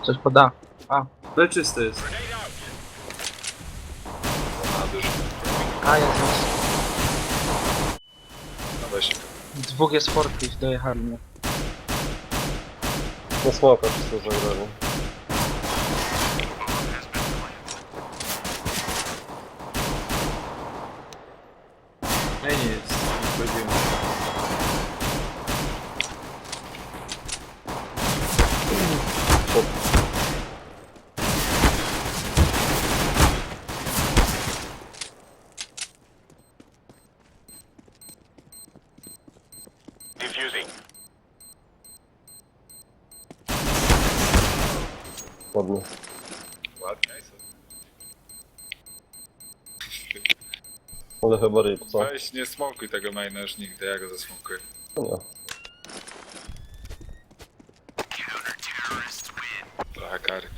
Coś poda. A, Ale czysty jest. Na dużo. a Jezus. No weź. Dwóch jest forklift, dojechali mnie. No smoka czysto zagrali. Nie jest. Nie wchodziłem. Defusing. Ładnie. Ładnie. Ale chyba ryb, co? Weź nie smokuj tego maina już nigdy, ja go zasmokuję. No nie. Trochę kary.